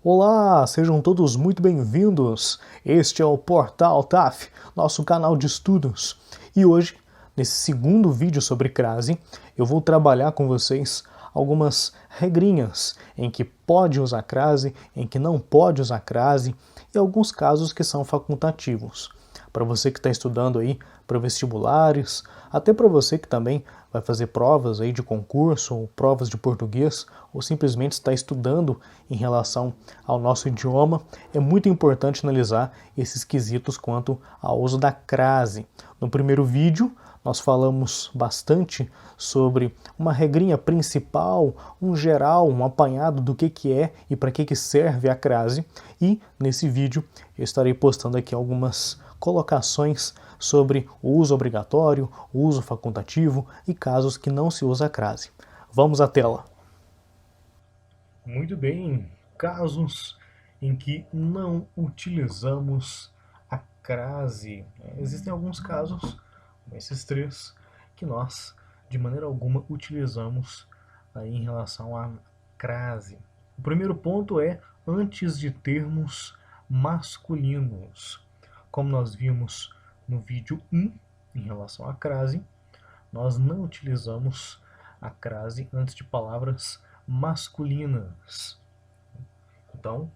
Olá, sejam todos muito bem-vindos. Este é o Portal TAF, nosso canal de estudos. E hoje, nesse segundo vídeo sobre crase, eu vou trabalhar com vocês algumas regrinhas em que pode usar crase, em que não pode usar crase e alguns casos que são facultativos. Para você que está estudando aí para vestibulares, até para você que também vai fazer provas aí de concurso, ou provas de português, ou simplesmente está estudando em relação ao nosso idioma, é muito importante analisar esses quesitos quanto ao uso da crase. No primeiro vídeo, nós falamos bastante sobre uma regrinha principal, um geral, um apanhado do que é e para que serve a crase. E nesse vídeo eu estarei postando aqui algumas colocações sobre o uso obrigatório, o uso facultativo e casos que não se usa a crase. Vamos à tela. Muito bem, casos em que não utilizamos a crase. Existem alguns casos, esses três, que nós de maneira alguma utilizamos aí em relação à crase. O primeiro ponto é antes de termos masculinos. Como nós vimos no vídeo 1, em relação à crase, nós não utilizamos a crase antes de palavras masculinas. Então,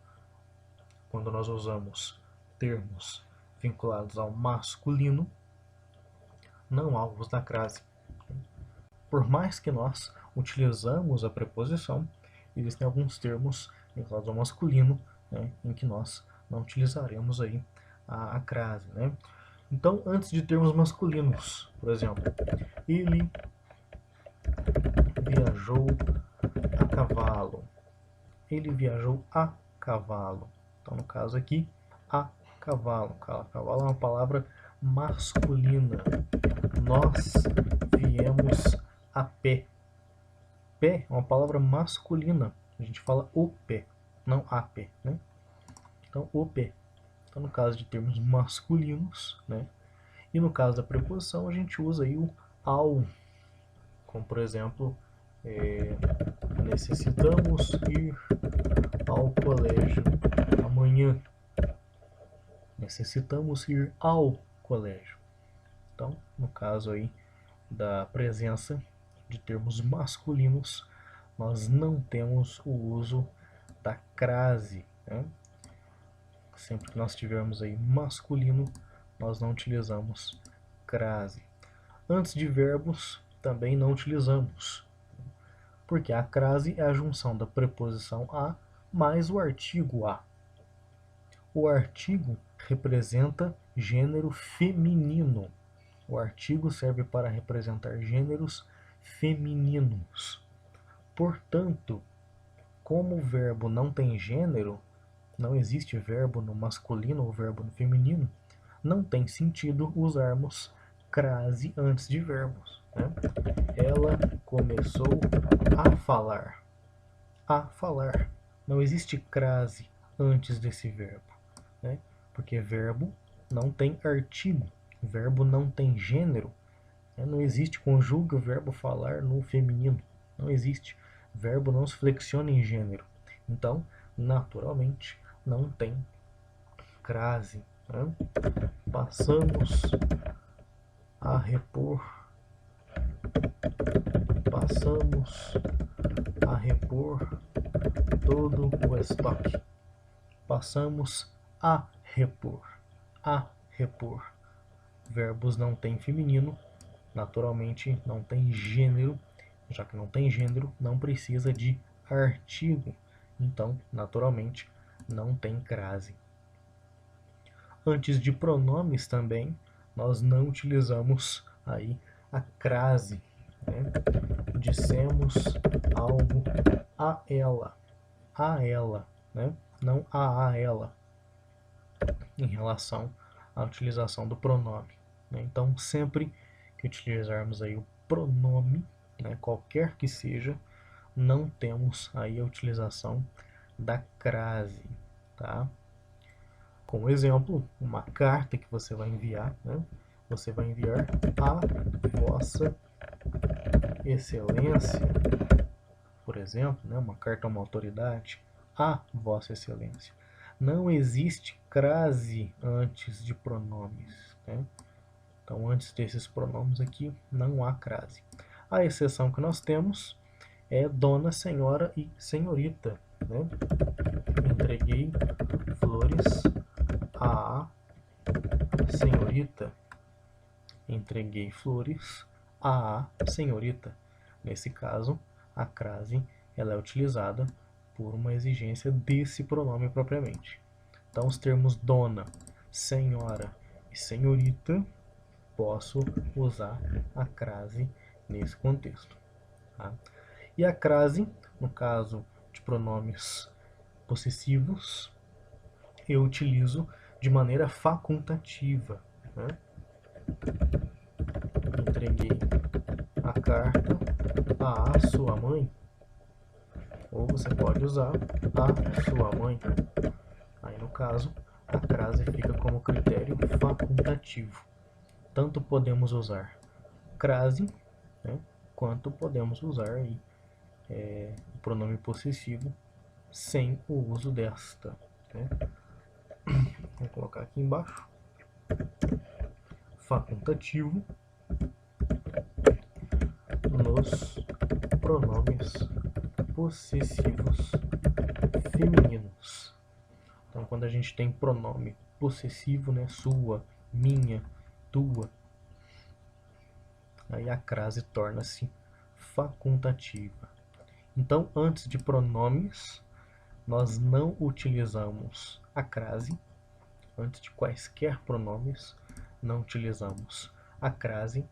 quando nós usamos termos vinculados ao masculino, não há uso da crase. Por mais que nós utilizamos a preposição, existem alguns termos vinculados ao masculino, né, em que nós não utilizaremos aí a crase, né? Então, antes de termos masculinos, por exemplo, ele viajou a cavalo. Ele viajou a cavalo. Então, no caso aqui, a cavalo. Cavalo é uma palavra masculina. Nós viemos a pé. Pé é uma palavra masculina. A gente fala o pé, não a pé, né? Então, o pé. Então, no caso de termos masculinos, né? E no caso da preposição, a gente usa aí o ao. Como, por exemplo, necessitamos ir ao colégio amanhã. Necessitamos ir ao colégio. Então, no caso aí da presença de termos masculinos, nós não temos o uso da crase, né? Sempre que nós tivermos aí masculino, nós não utilizamos crase. Antes de verbos, também não utilizamos, porque a crase é a junção da preposição a mais o artigo a. O artigo representa gênero feminino. O artigo serve para representar gêneros femininos. Portanto, como o verbo não tem gênero, não existe verbo no masculino ou verbo no feminino, não tem sentido usarmos crase antes de verbos, né? Ela começou a falar. A falar. Não existe crase antes desse verbo, né? Porque verbo não tem artigo, verbo não tem gênero, né? Não existe conjuga o verbo falar no feminino, não existe. Verbo não se flexiona em gênero. Então, naturalmente, não tem crase, né? Passamos a repor. Passamos a repor todo o estoque. Passamos a repor. A repor. Verbos não têm feminino, naturalmente não tem gênero. Já que não tem gênero, não precisa de artigo. Então, naturalmente, não tem crase. Antes de pronomes também, nós não utilizamos aí a crase, né? Dissemos algo a ela, né? Não a ela, em relação à utilização do pronome, né? Então, sempre que utilizarmos aí o pronome, né, qualquer que seja, não temos aí a utilização da crase, tá? Como exemplo, uma carta que você vai enviar, né? Você vai enviar a Vossa Excelência, por exemplo, né? Uma carta a uma autoridade, a Vossa Excelência. Não existe crase antes de pronomes, né? Então, antes desses pronomes aqui, não há crase. A exceção que nós temos é dona, senhora e senhorita, né? Entreguei flores à senhorita. Entreguei flores à senhorita. Nesse caso, a crase ela é utilizada por uma exigência desse pronome propriamente. Então, os termos dona, senhora e senhorita, posso usar a crase nesse contexto. Tá? E a crase, no caso de pronomes possessivos, eu utilizo de maneira facultativa. Né? Entreguei a carta à sua mãe. Ou você pode usar a sua mãe. Aí, no caso, a crase fica como critério facultativo. Tanto podemos usar crase, né, quanto podemos usar aí, o pronome possessivo sem o uso desta. Né? Vou colocar aqui embaixo. Facultativo nos pronomes possessivos femininos. Então, quando a gente tem pronome possessivo, né, sua, minha, tua, aí a crase torna-se facultativa. Então, antes de pronomes, nós não utilizamos a crase. Antes de quaisquer pronomes, não utilizamos a crase.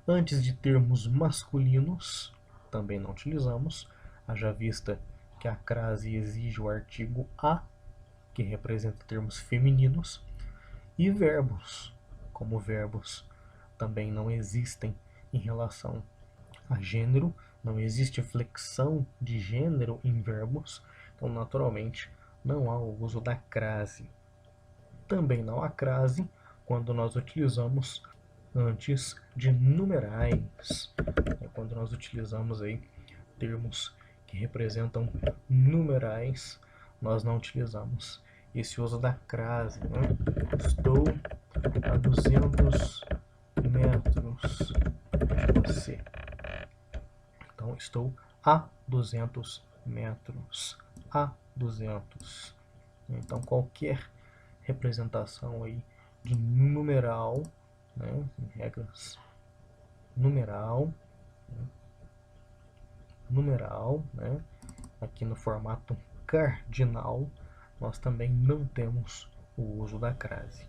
Antes de termos masculinos, também não utilizamos, haja vista que a crase exige o artigo a, que representa termos femininos, e verbos, como verbos também não existem em relação a gênero, não existe flexão de gênero em verbos, então naturalmente não há o uso da crase. Também não há crase quando nós utilizamos antes de numerais, quando nós utilizamos aí termos que representam numerais, nós não utilizamos esse uso da crase. Né? Estou a 200 metros de você. Então, estou a 200 metros. A 200. Então, qualquer representação aí de numeral, né, em regras numeral, né, aqui no formato cardinal, nós também não temos o uso da crase.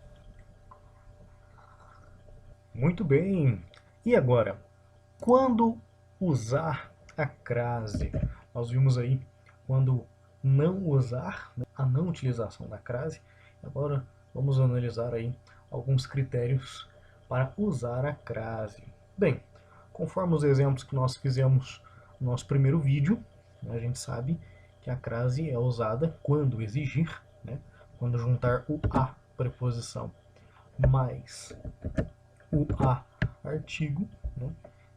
Muito bem. E agora, quando usar a crase? Nós vimos aí quando não usar, né, a não utilização da crase. Agora vamos analisar aí alguns critérios para usar a crase. Bem, conforme os exemplos que nós fizemos no nosso primeiro vídeo, a gente sabe que a crase é usada quando exigir, né, quando juntar o a, preposição, mais o a, artigo, né,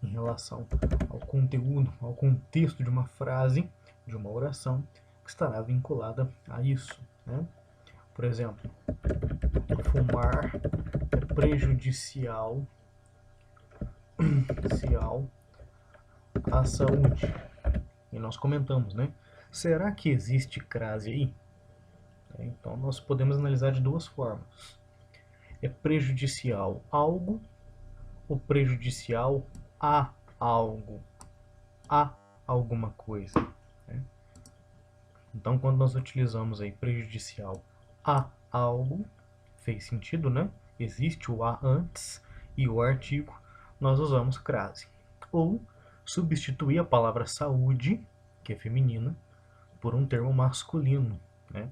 em relação ao conteúdo, ao contexto de uma frase, de uma oração, que estará vinculada a isso. Né? Por exemplo, fumar é prejudicial à saúde. E nós comentamos, né? Será que existe crase aí? Então, nós podemos analisar de duas formas. É prejudicial algo ou prejudicial a algo, a alguma coisa. Né? Então, quando nós utilizamos aí prejudicial a algo, fez sentido, né? Existe o a antes e o artigo, nós usamos crase. Ou substituir a palavra saúde, que é feminina, por um termo masculino. Né?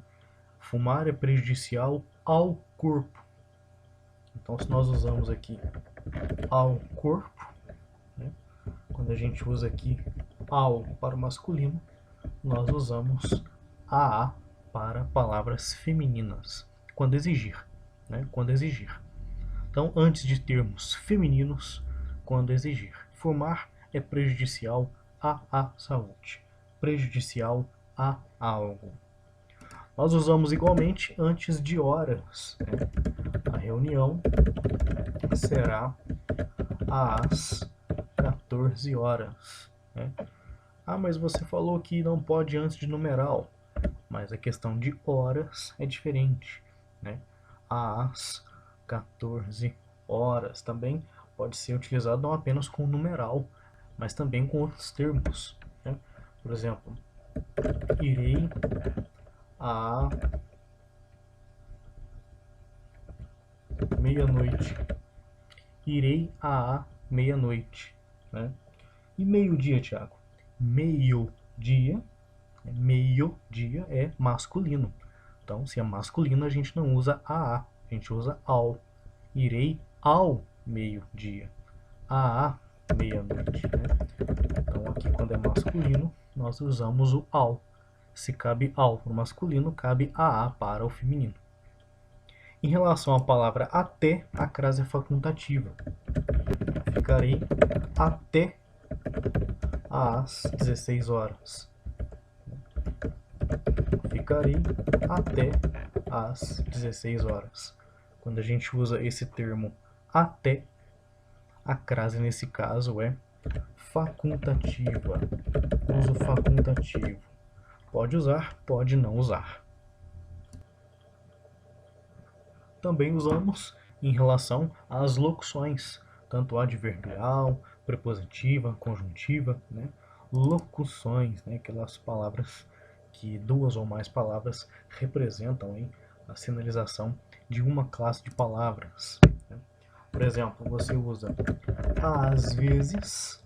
Fumar é prejudicial ao corpo. Então, se nós usamos aqui ao corpo, né? Quando a gente usa aqui algo para o masculino, nós usamos a para palavras femininas, quando exigir. Né? Quando exigir. Então, antes de termos femininos, quando exigir. Fumar é prejudicial à saúde. Prejudicial à algo. Nós usamos igualmente antes de horas, né? A reunião será às 14 horas, né? Ah, mas você falou que não pode antes de numeral. Mas a questão de horas é diferente, né? Às 14 horas também pode ser utilizado não apenas com numeral, mas também com outros termos, né? Por exemplo, irei à meia-noite. Irei à meia-noite, né? E meio-dia, Thiago? Meio-dia, meio-dia é masculino. Então, se é masculino, a gente não usa a gente usa ao. Irei ao meio-dia. À meia-noite, né? Então, aqui quando é masculino, nós usamos o ao. Se cabe ao para o masculino, cabe a para o feminino. Em relação à palavra até, a crase é facultativa. Ficarei até às 16 horas. Ficarei até às 16 horas. Quando a gente usa esse termo até, a crase nesse caso é facultativa. Uso facultativo. Pode usar, pode não usar. Também usamos em relação às locuções, tanto adverbial, prepositiva, conjuntiva, né? Locuções, né? Aquelas palavras que duas ou mais palavras representam hein, a sinalização de uma classe de palavras. Né? Por exemplo, você usa às vezes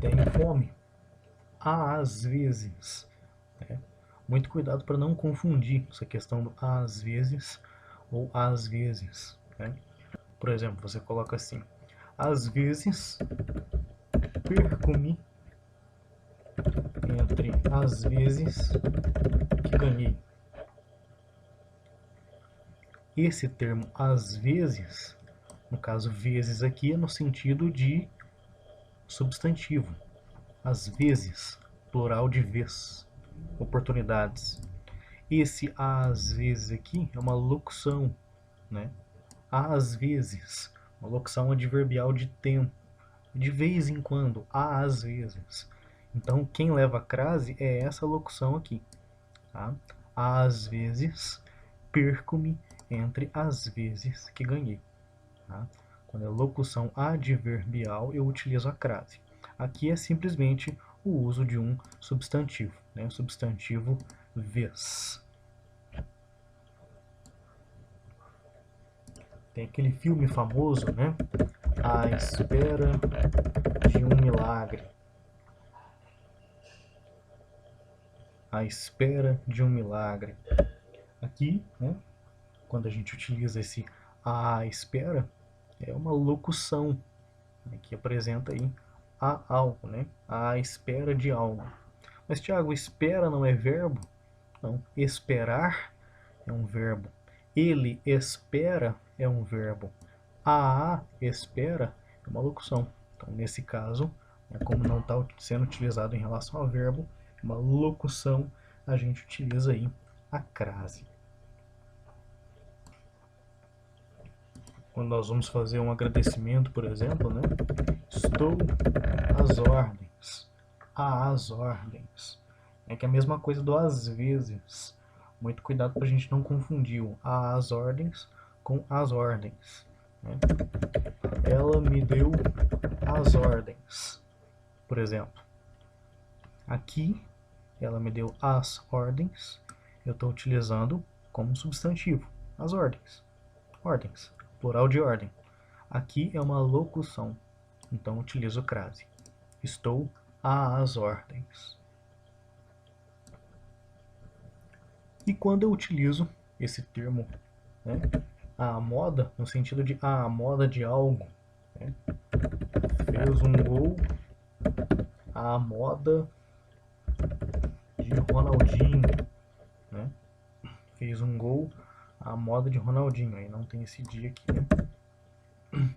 tenho fome. Às vezes. Né? Muito cuidado para não confundir essa questão do às vezes ou às vezes. Né? Por exemplo, você coloca assim: às vezes perco-me entre as vezes que ganhei. Esse termo às vezes, no caso vezes aqui, é no sentido de substantivo. Às vezes, plural de vez, oportunidades. Esse às vezes aqui é uma locução, né? Às vezes, uma locução adverbial de tempo, de vez em quando, às vezes. Então, quem leva a crase é essa locução aqui. Tá? Às vezes, perco-me entre as vezes que ganhei. Tá? Quando é locução adverbial, eu utilizo a crase. Aqui é simplesmente o uso de um substantivo, né? Substantivo vez. Tem aquele filme famoso, né? À espera de um milagre. À espera de um milagre. Aqui, né? Quando a gente utiliza esse à espera, é uma locução né, que apresenta aí a algo, né? À espera de algo. Mas, Tiago, espera não é verbo? Não. Esperar é um verbo. Ele espera é um verbo. A espera é uma locução. Então, nesse caso, como não está sendo utilizado em relação ao verbo, uma locução, a gente utiliza aí a crase. Quando nós vamos fazer um agradecimento, por exemplo, né? Estou às ordens. Às ordens. É que é a mesma coisa do às vezes. Muito cuidado para a gente não confundir o às ordens com as ordens. Né? Ela me deu as ordens. Por exemplo, aqui ela me deu as ordens. Eu estou utilizando como substantivo as ordens. Ordens, plural de ordem. Aqui é uma locução, então utilizo crase. Estou às ordens. E quando eu utilizo esse termo, né, a moda, no sentido de a moda de algo, né, fez um gol à moda de Ronaldinho, né, fez um gol à moda de Ronaldinho, aí não tem esse dia aqui, né,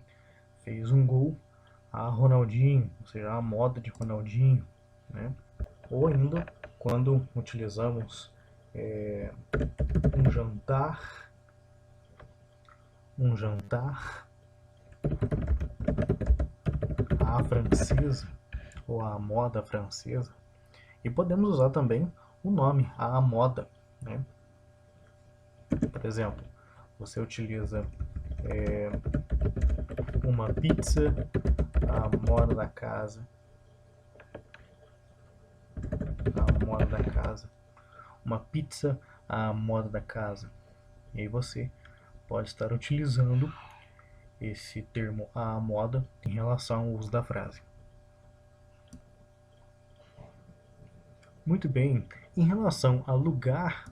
fez um gol a Ronaldinho, ou seja, a moda de Ronaldinho, né, ou ainda quando utilizamos um jantar à francesa ou à moda francesa. E podemos usar também o nome, à moda, né? Por exemplo, você utiliza uma pizza à moda da casa, uma pizza à moda da casa. E aí você pode estar utilizando esse termo à moda em relação ao uso da frase. Muito bem, em relação a lugar,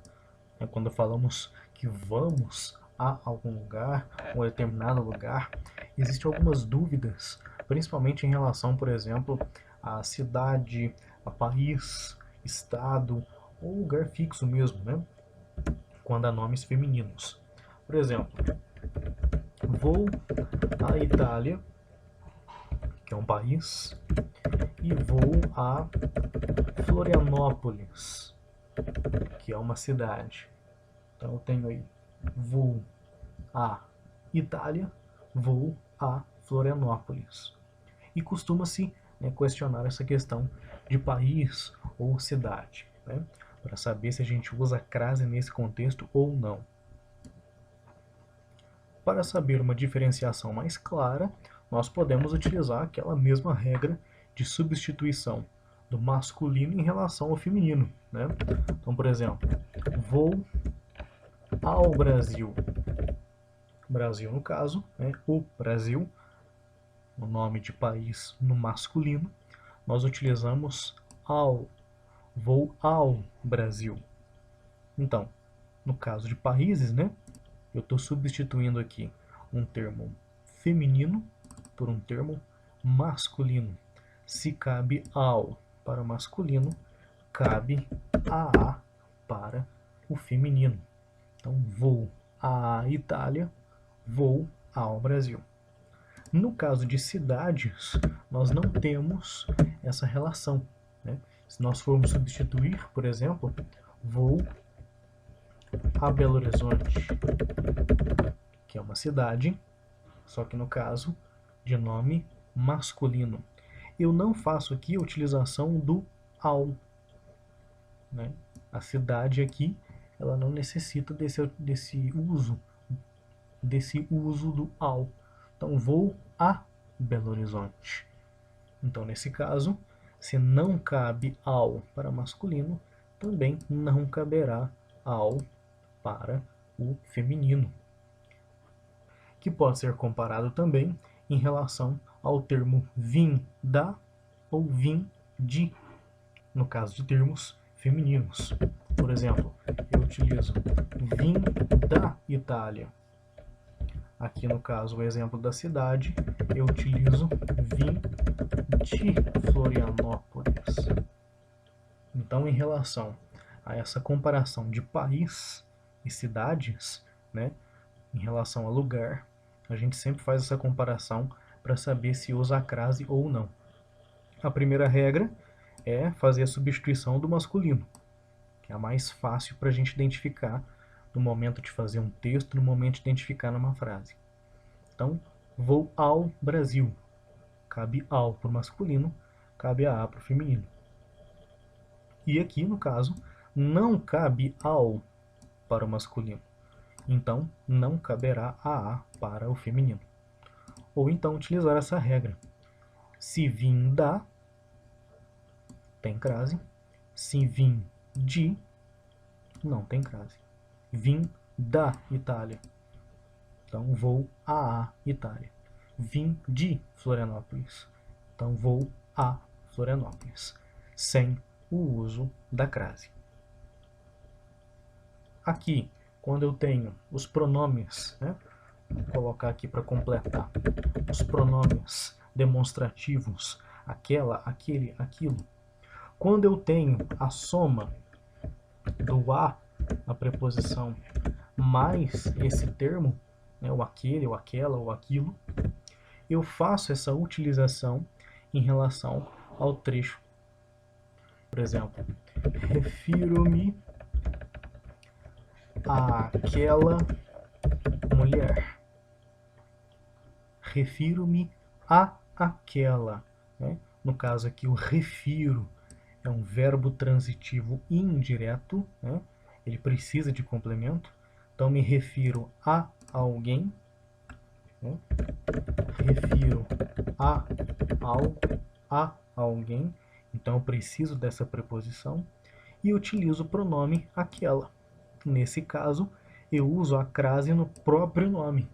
quando falamos que vamos a algum lugar, um determinado lugar, existem algumas dúvidas, principalmente em relação, por exemplo, a cidade, a país, estado ou lugar fixo mesmo, né? Quando há nomes femininos. Por exemplo, vou à Itália, que é um país, e vou a Florianópolis, que é uma cidade. Então eu tenho aí, vou à Itália, vou a Florianópolis. E costuma-se, né, questionar essa questão de país ou cidade, né, para saber se a gente usa a crase nesse contexto ou não. Para saber uma diferenciação mais clara, nós podemos utilizar aquela mesma regra de substituição do masculino em relação ao feminino, né? Então, por exemplo, vou ao Brasil. Brasil, no caso, né? O Brasil, o nome de país no masculino, nós utilizamos ao. Vou ao Brasil. Então, no caso de países, né? Eu estou substituindo aqui um termo feminino por um termo masculino. Se cabe ao para o masculino, cabe a para o feminino. Então, vou à Itália, vou ao Brasil. No caso de cidades, nós não temos essa relação, né? Se nós formos substituir, por exemplo, vou a Belo Horizonte, que é uma cidade, só que no caso de nome masculino. Eu não faço aqui a utilização do ao, né? A cidade aqui, ela não necessita desse uso do ao. Então, vou a Belo Horizonte. Então, nesse caso, se não cabe ao para masculino, também não caberá ao para o feminino, que pode ser comparado também em relação ao termo vim da ou vim de, no caso de termos femininos. Por exemplo, eu utilizo vim da Itália. Aqui no caso, o exemplo da cidade, eu utilizo vim de Florianópolis. Então, em relação a essa comparação de país e cidades, né, em relação a lugar, a gente sempre faz essa comparação para saber se usa a crase ou não. A primeira regra é fazer a substituição do masculino, que é a mais fácil para a gente identificar no momento de fazer um texto, no momento de identificar numa frase. Então, vou ao Brasil. Cabe ao para o masculino, cabe a para o feminino. E aqui, no caso, não cabe ao para o masculino. Então, não caberá a para o feminino. Ou então utilizar essa regra. Se vim da, tem crase. Se vim de, não tem crase. Vim da Itália. Então, vou a Itália. Vim de Florianópolis. Então, vou a Florianópolis. Sem o uso da crase. Aqui, quando eu tenho os pronomes, né? Vou colocar aqui para completar. Os pronomes demonstrativos, aquela, aquele, aquilo. Quando eu tenho a soma do a, a preposição, mais esse termo, né, o aquele, ou aquela, ou aquilo, eu faço essa utilização em relação ao trecho. Por exemplo, refiro-me àquela mulher. Refiro-me a aquela, né? No caso aqui, o refiro é um verbo transitivo indireto, né? Ele precisa de complemento. Então, me refiro a alguém, né? Refiro a algo, a alguém. Então, eu preciso dessa preposição e utilizo o pronome aquela. Nesse caso, eu uso a crase no próprio nome.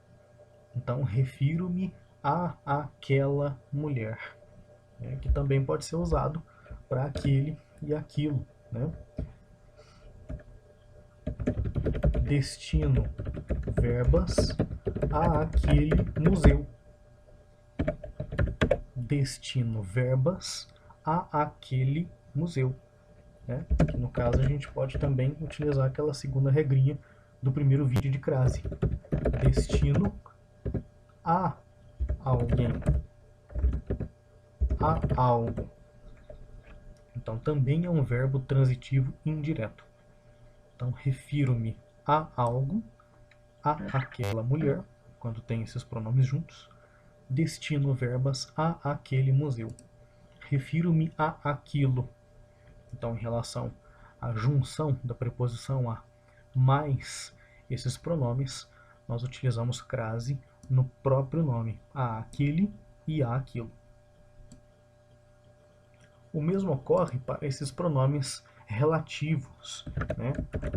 Então, refiro-me a aquela mulher, né? Que também pode ser usado para aquele e aquilo, né? Destino verbas a aquele museu. Destino verbas a aquele museu, né? Que no caso a gente pode também utilizar aquela segunda regrinha do primeiro vídeo de crase. Destino a alguém, a algo. Então também é um verbo transitivo indireto. Então refiro-me a algo, a aquela mulher, quando tem esses pronomes juntos. Destino verbas a aquele museu. Refiro-me a aquilo. Então, em relação à junção da preposição a mais esses pronomes, nós utilizamos crase no próprio nome, a aquele e a aquilo. O mesmo ocorre para esses pronomes relativos, né?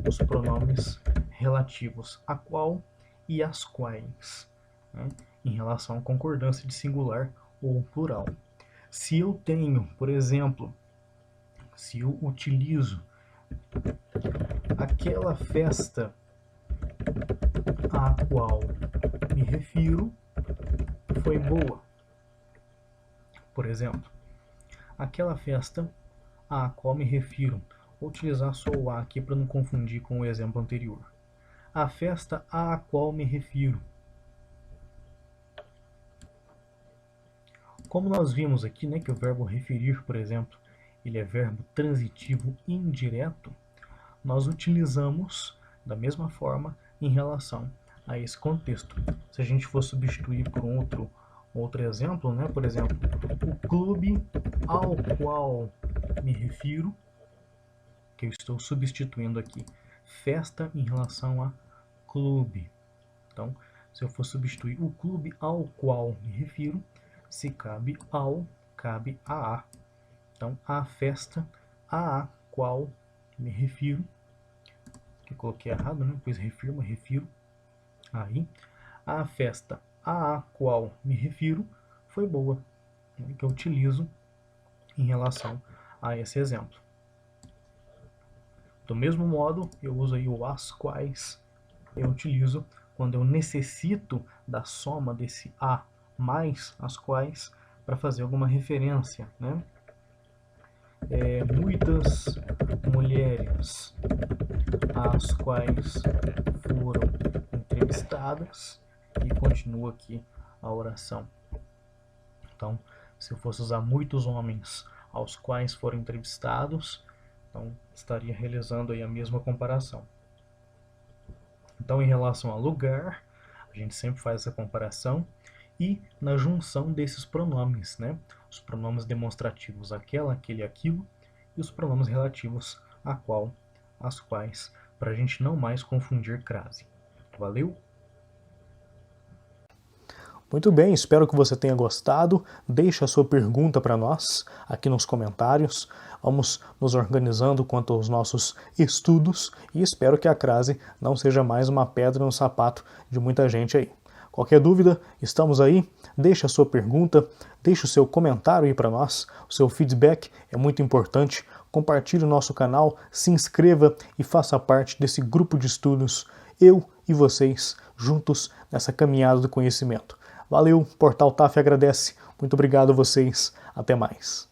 Os pronomes relativos a qual e às quais, né? Em relação à concordância de singular ou plural. Se eu tenho, por exemplo, se eu utilizo aquela festa à qual me refiro foi boa. Por exemplo, aquela festa à qual me refiro. Vou utilizar só o a aqui para não confundir com o exemplo anterior. A festa à qual me refiro. Como nós vimos aqui, né, que o verbo referir, por exemplo, ele é verbo transitivo indireto, nós utilizamos da mesma forma em relação a esse contexto. Se a gente for substituir por outro exemplo, né, por exemplo, o clube ao qual me refiro, que eu estou substituindo aqui, festa em relação a clube. Então, se eu for substituir o clube ao qual me refiro, se cabe ao, cabe a. Então, a festa a qual me refiro, que eu coloquei errado, né? Pois refiro. Aí, a festa a qual me refiro foi boa, né? Que eu utilizo em relação a esse exemplo. Do mesmo modo, eu uso aí o as quais, eu utilizo quando eu necessito da soma desse a mais as quais para fazer alguma referência, né? Muitas mulheres as quais foram entrevistadas, e continua aqui a oração. Então, se eu fosse usar muitos homens aos quais foram entrevistados, então estaria realizando aí a mesma comparação. Então, em relação a lugar, a gente sempre faz essa comparação, e na junção desses pronomes, né? Os pronomes demonstrativos aquela, aquele, aquilo, e os pronomes relativos a qual, as quais, para a gente não mais confundir crase. Valeu? Muito bem, espero que você tenha gostado. Deixe a sua pergunta para nós aqui nos comentários. Vamos nos organizando quanto aos nossos estudos e espero que a crase não seja mais uma pedra no sapato de muita gente aí. Qualquer dúvida, estamos aí. Deixe a sua pergunta, deixe o seu comentário aí para nós. O seu feedback é muito importante. Compartilhe o nosso canal, se inscreva e faça parte desse grupo de estudos, eu e vocês, juntos nessa caminhada do conhecimento. Valeu, Portal TAF agradece. Muito obrigado a vocês. Até mais.